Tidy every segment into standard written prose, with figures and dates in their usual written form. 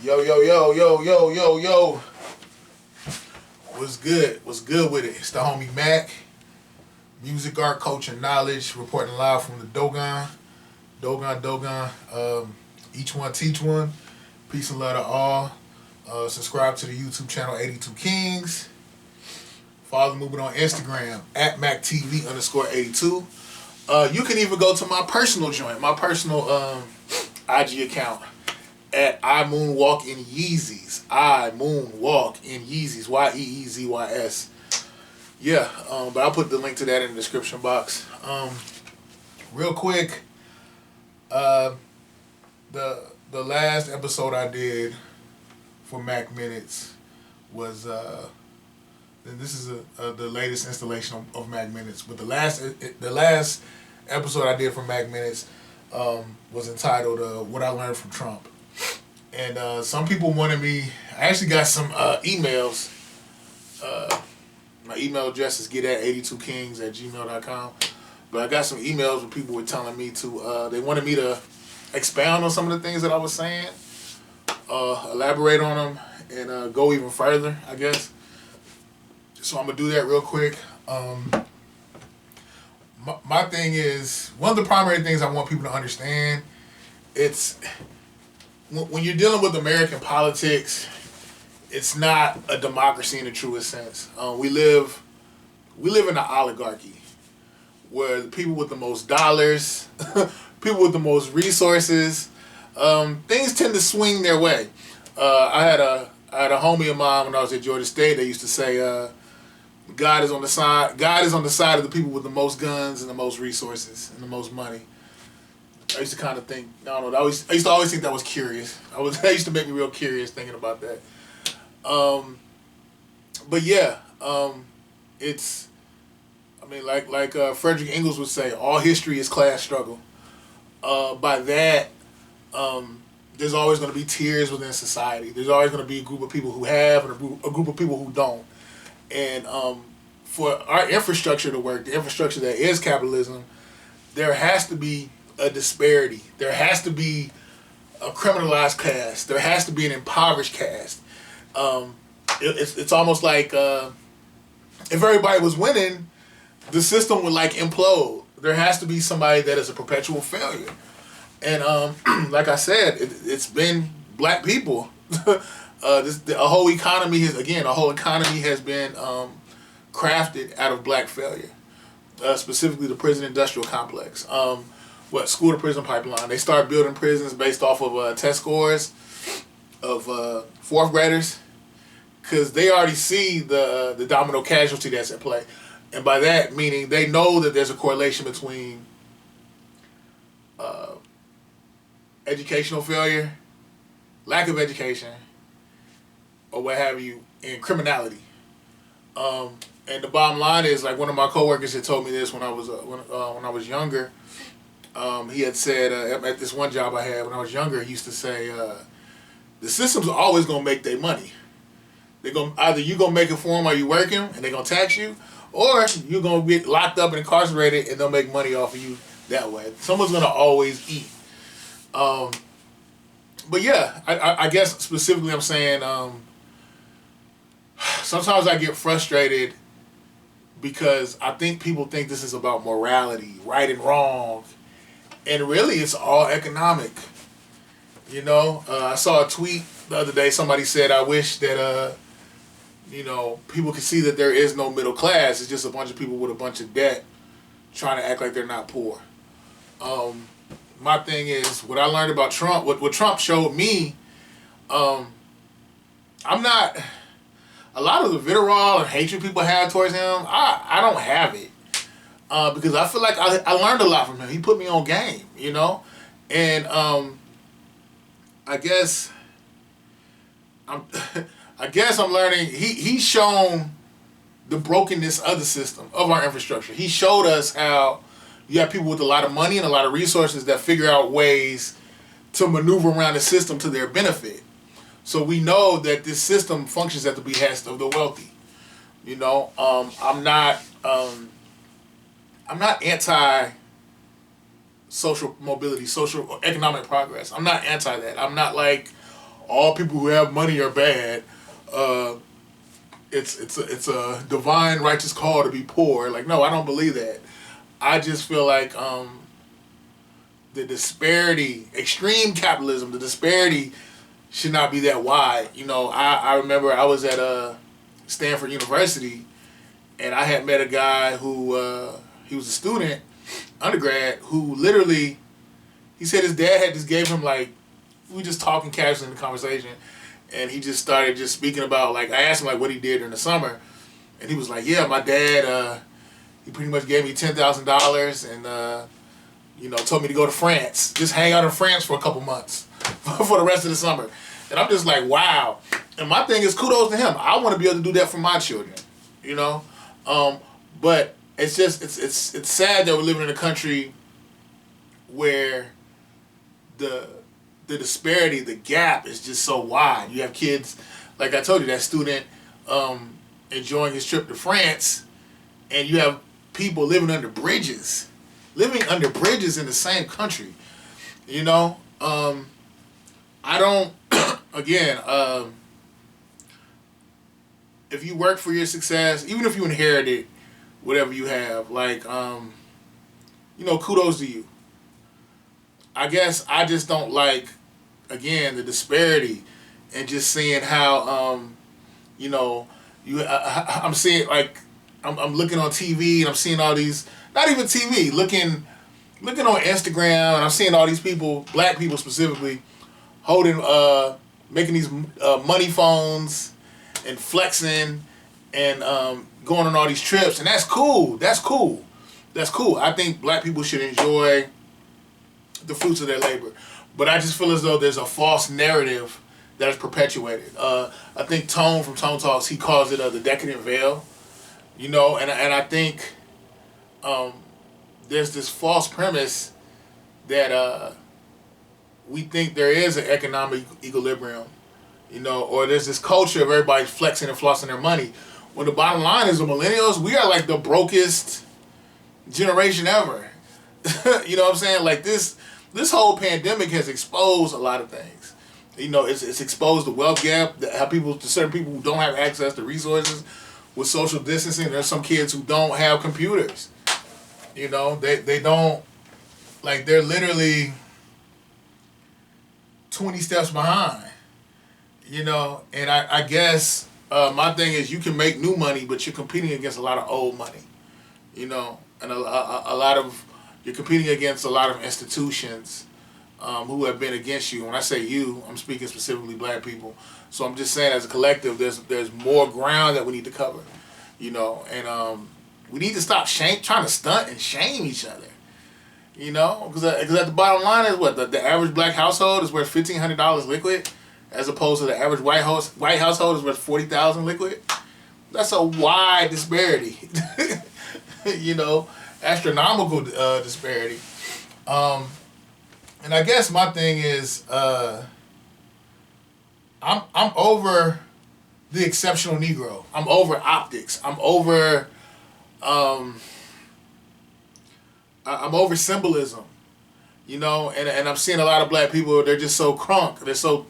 Yo, yo, yo, yo, yo, yo, yo. What's good? What's good with it? It's the homie MACK. Music, art, culture, knowledge. Reporting live from the Dogon. Dogon. Each one teach one. Peace and love to all. Subscribe to the YouTube channel 82 Kings. Follow the movement on Instagram at MacTV_82. You can even go to my personal joint, my personal IG account at I Moonwalk in Yeezys. I Moonwalk in Yeezys. Yeezys. Yeah, but I'll put the link to that in the description box. Real quick, the last episode I did for Mac Minutes was this is the latest installation of Mac Minutes. But the last episode I did for Mac Minutes was entitled "What I Learned from Trump." And some people wanted me. I actually got some emails. My email address is getat82kings@gmail.com. But I got some emails where people were telling me to. They wanted me to expound on some of the things that I was saying, elaborate on them, and go even further, I guess. So I'm gonna do that real quick. My thing is, one of the primary things I want people to understand, it's when you're dealing with American politics, it's not a democracy in the truest sense. We live in an oligarchy where the people with the most dollars, people with the most resources, things tend to swing their way. I had a homie of mine when I was at Georgia State. They used to say, God is on the side of the people with the most guns and the most resources and the most money. I used to kind of think, I don't know. I used to always think that was curious. That used to make me real curious thinking about that. But yeah, it's, I mean, like Frederick Engels would say, all history is class struggle. By that, there's always going to be tiers within society. There's always going to be a group of people who have and a group of people who don't. And for our infrastructure to work, the infrastructure that is capitalism, there has to be a disparity. There has to be a criminalized caste. There has to be an impoverished caste. It's almost like if everybody was winning, the system would like implode. There has to be somebody that is a perpetual failure. And like I said, it's been black people. A whole economy has been crafted out of black failure. Specifically, the prison industrial complex. School to prison pipeline. They start building prisons based off of test scores of fourth graders, because they already see the domino casualty that's at play, and by that meaning they know that there's a correlation between educational failure, lack of education, or what have you, and criminality. And the bottom line is, like, one of my coworkers had told me this when I was younger. He had said at this one job I had when I was younger, he used to say, the system's always gonna make their money. Either you gonna make it for them while you working and they gonna tax you, or you're gonna get locked up and incarcerated and they'll make money off of you that way. Someone's gonna always eat. But yeah, I guess specifically I'm saying sometimes I get frustrated because I think people think this is about morality, right and wrong, and really it's all economic. You know, I saw a tweet the other day. Somebody said, I wish that people could see that there is no middle class. It's just a bunch of people with a bunch of debt trying to act like they're not poor. My thing is, what I learned about Trump, what Trump showed me, I'm not, a lot of the vitriol and hatred people have towards him, I don't have it. Because I feel like I learned a lot from him. He put me on game, you know? And I guess I'm learning. He's shown the brokenness of the system, of our infrastructure. He showed us how you have people with a lot of money and a lot of resources that figure out ways to maneuver around the system to their benefit. So we know that this system functions at the behest of the wealthy. You know, I'm not anti social mobility, social economic progress. I'm not anti that. I'm not like, all people who have money are bad. It's a divine righteous call to be poor. Like, no, I don't believe that. I just feel like the disparity, extreme capitalism, the disparity should not be that wide. You know, I remember I was at Stanford University, and I had met a guy who he was a student, undergrad, who literally, he said his dad had just gave him, like, we just talking casually in the conversation, and he just started just speaking about, like, I asked him, like, what he did in the summer, and he was like, yeah, my dad, he pretty much gave me $10,000 and, you know, told me to go to France, just hang out in France for a couple months for the rest of the summer. And I'm just like, wow. And my thing is, kudos to him. I want to be able to do that for my children, you know? But it's just, it's sad that we're living in a country where the disparity, the gap is just so wide. You have kids, like I told you, that student enjoying his trip to France, and you have people living under bridges in the same country. You know, I don't, again, if you work for your success, even if you inherited whatever you have, like, you know, kudos to you. I guess I just don't like, again, the disparity and just seeing how, you know, I'm seeing, like, I'm looking on TV and I'm seeing all these, not even TV, looking on Instagram, and I'm seeing all these people, black people specifically, holding, making these money phones and flexing and going on all these trips, and that's cool. That's cool. I think black people should enjoy the fruits of their labor, but I just feel as though there's a false narrative that is perpetuated. I think Tone from Tone Talks, he calls it the decadent veil, you know, and I think there's this false premise that we think there is an economic equilibrium, you know, or there's this culture of everybody flexing and flossing their money. When the bottom line is, the millennials, we are like the brokest generation ever. You know what I'm saying? Like, this whole pandemic has exposed a lot of things. You know, it's exposed the wealth gap, how certain people who don't have access to resources with social distancing. There's some kids who don't have computers. You know, they don't, like, they're literally 20 steps behind. You know, and I guess my thing is, you can make new money, but you're competing against a lot of old money. You know, and a lot of, you're competing against a lot of institutions who have been against you. When I say you, I'm speaking specifically black people. So I'm just saying, as a collective, there's more ground that we need to cover. You know, and we need to stop trying to stunt and shame each other. You know, because at the bottom line is what the average black household is worth $1,500 liquid, as opposed to the average white household is worth $40,000 liquid. That's a wide disparity. You know, astronomical disparity. And I guess my thing is, I'm over the exceptional Negro. I'm over optics. I'm over symbolism. You know, and I'm seeing a lot of black people, they're just so crunk. They're so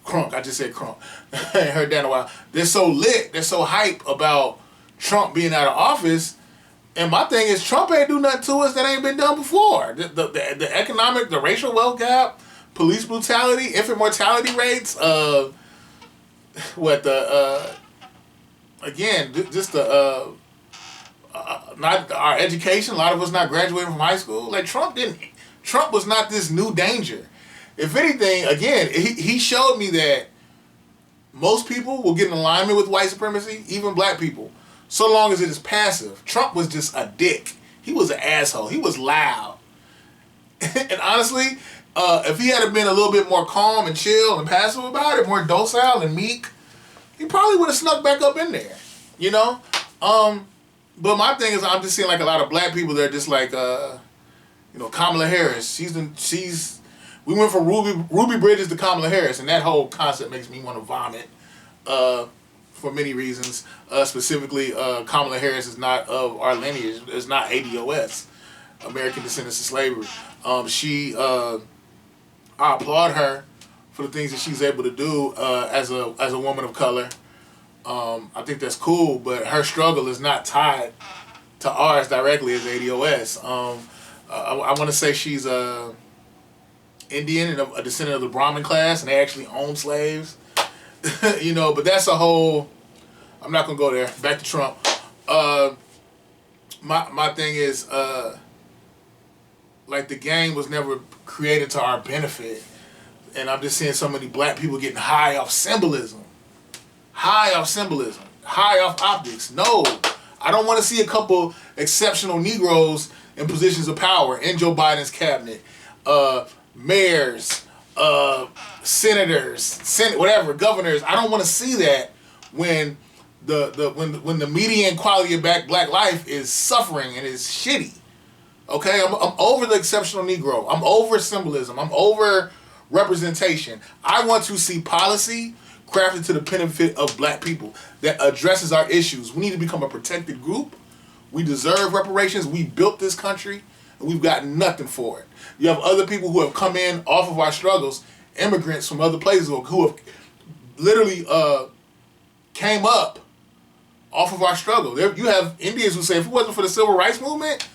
crunk. I just said crunk. I ain't heard that in a while. They're so lit. They're so hype about Trump being out of office. And my thing is, Trump ain't do nothing to us that ain't been done before. The economic, the racial wealth gap, police brutality, infant mortality rates, not our education. A lot of us not graduating from high school. Like, Trump was not this new danger. If anything, again, he showed me that most people will get in alignment with white supremacy, even black people, so long as it is passive. Trump was just a dick. He was an asshole. He was loud. And honestly, if he had been a little bit more calm and chill and passive about it, more docile and meek, he probably would have snuck back up in there. You know? But my thing is, I'm just seeing like a lot of black people that are just like, you know, Kamala Harris. We went from Ruby Bridges to Kamala Harris, and that whole concept makes me want to vomit. For many reasons. Specifically, Kamala Harris is not of our lineage. It's not ADOS, American Descendants of Slavery. I applaud her for the things that she's able to do as a woman of color. I think that's cool, but her struggle is not tied to ours directly as ADOS. I want to say she's Indian and a descendant of the Brahmin class, and they actually own slaves. But that's a whole. I'm not gonna go there. Back to Trump. My thing is, like, the game was never created to our benefit, and I'm just seeing so many black people getting high off symbolism, high off optics. No, I don't want to see a couple exceptional Negroes in positions of power in Joe Biden's cabinet, mayors, senators, whatever, governors. I don't want to see that when the median quality of black life is suffering and is shitty. Okay, I'm over the exceptional Negro. I'm over symbolism. I'm over representation. I want to see policy crafted to the benefit of black people that addresses our issues. We need to become a protected group. We deserve reparations. We built this country, and we've got nothing for it. You have other people who have come in off of our struggles, immigrants from other places who have literally came up off of our struggle. You have Indians who say, if it wasn't for the civil rights movement,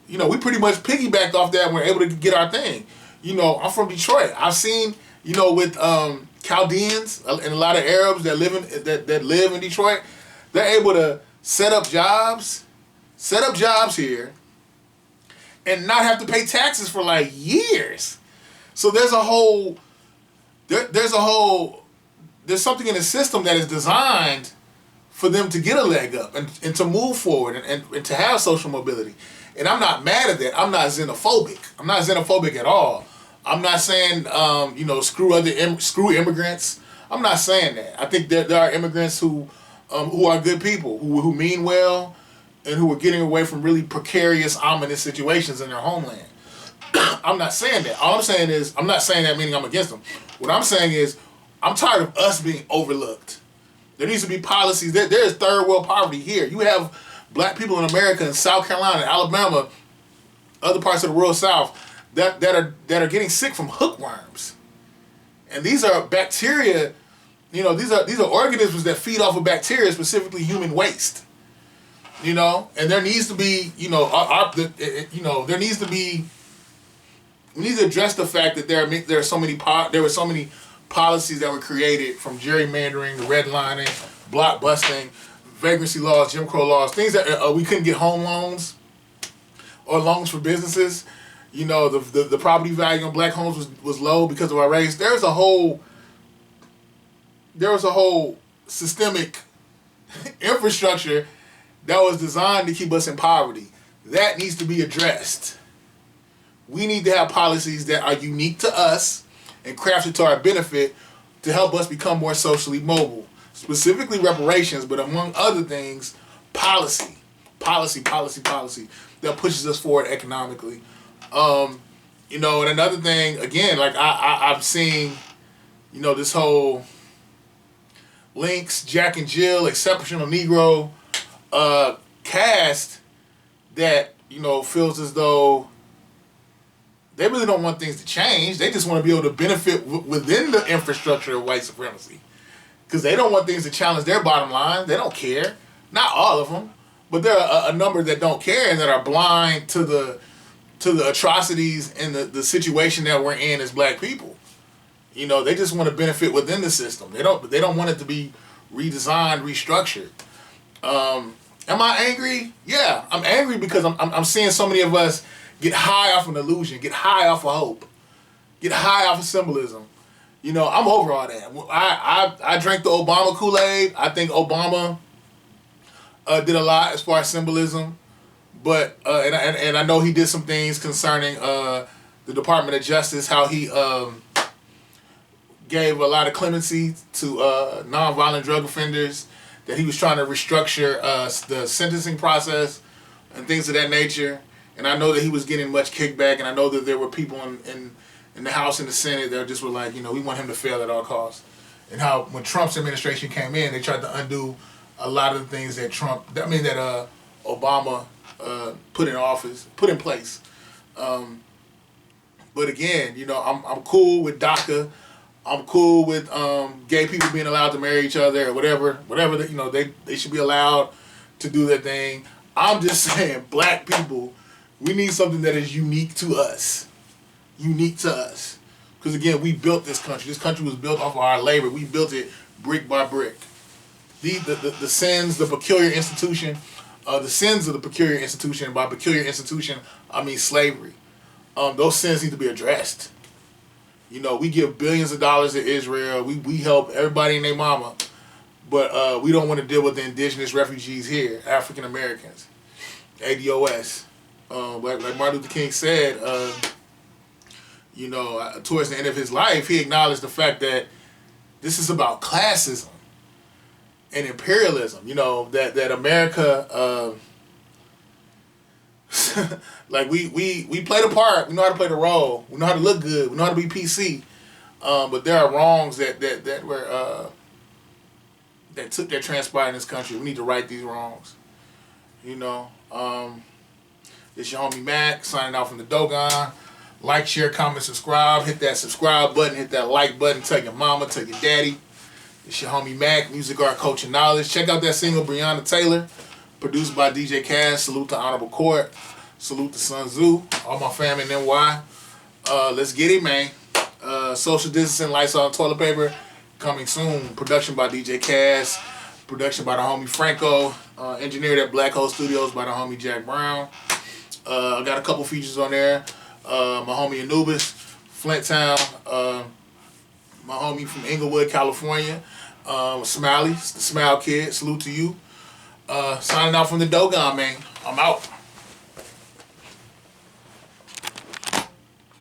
we pretty much piggybacked off that and we're able to get our thing. I'm from Detroit. I've seen, with Chaldeans and a lot of Arabs that live in Detroit, they're able to set up jobs here and not have to pay taxes for like years. So there's something in the system that is designed for them to get a leg up and to move forward and to have social mobility. And I'm not mad at that. I'm not xenophobic. I'm not xenophobic at all. I'm not saying, screw immigrants. I'm not saying that. I think that there are immigrants who are good people, who mean well, and who are getting away from really precarious, ominous situations in their homeland. I'm not saying that. All I'm saying is, I'm not saying that meaning I'm against them. What I'm saying is, I'm tired of us being overlooked. There needs to be policies. There is third world poverty here. You have black people in America, in South Carolina, Alabama, other parts of the rural South that are getting sick from hookworms, and these are bacteria. These are organisms that feed off of bacteria, specifically human waste. And there needs to be, there needs to be. We need to address the fact that there were so many policies that were created, from gerrymandering, redlining, block busting, vagrancy laws, Jim Crow laws, things that we couldn't get home loans or loans for businesses. The property value on black homes was low because of our race. There was a whole systemic infrastructure that was designed to keep us in poverty. That needs to be addressed. We need to have policies that are unique to us and crafted to our benefit to help us become more socially mobile. Specifically reparations, but among other things, policy that pushes us forward economically. And another thing, again, like I'm seeing, this whole Lynx, Jack and Jill, exceptional Negro cast that, feels as though they really don't want things to change. They just want to be able to benefit within the infrastructure of white supremacy. Because they don't want things to challenge their bottom line. They don't care. Not all of them. But there are a number that don't care and that are blind to the atrocities and the situation that we're in as black people. They just want to benefit within the system. They don't want it to be redesigned, restructured. Am I angry? Yeah, I'm angry because I'm seeing so many of us get high off an illusion, get high off of hope, get high off of symbolism. I'm over all that. I drank the Obama Kool-Aid. I think Obama did a lot as far as symbolism, but and I know he did some things concerning the Department of Justice, how he gave a lot of clemency to nonviolent drug offenders, that he was trying to restructure the sentencing process and things of that nature. And I know that he was getting much kickback, and I know that there were people in the House and the Senate that just were like, we want him to fail at all costs. And how when Trump's administration came in, they tried to undo a lot of the things that Obama put in place. But again, I'm cool with DACA. I'm cool with gay people being allowed to marry each other or whatever that, they should be allowed to do their thing. I'm just saying, black people, we need something that is unique to us. Unique to us. Because again, we built this country. This country was built off of our labor. We built it brick by brick. The sins, the peculiar institution, the sins of the peculiar institution, and by peculiar institution, I mean slavery. Those sins need to be addressed. We give billions of dollars to Israel. We help everybody and their mama. But we don't want to deal with the indigenous refugees here, African Americans, ADOS. Like Martin Luther King said, towards the end of his life, he acknowledged the fact that this is about classism and imperialism. That America, like we play the part. We know how to play the role. We know how to look good. We know how to be PC. But there are wrongs that transpired in this country. We need to right these wrongs. It's your homie Mac signing out from the Dogon. Like, share, comment, subscribe. Hit that subscribe button. Hit that like button. Tell your mama. Tell your daddy. It's your homie Mac, music, art, coach, and knowledge. Check out that single, Breonna Taylor, produced by DJ Cass. Salute to Honorable Court. Salute to Sun Tzu. All my family in NY. Let's get it, man. Social distancing, lights on, toilet paper. Coming soon. Production by DJ Cass. Production by the homie Franco. Engineered at Black Hole Studios by the homie Jack Brown. I got a couple features on there. My homie Anubis, Flint Town. My homie from Inglewood, California. Smiley, the Smile Kid. Salute to you. Signing out from the Dogon, man. I'm out.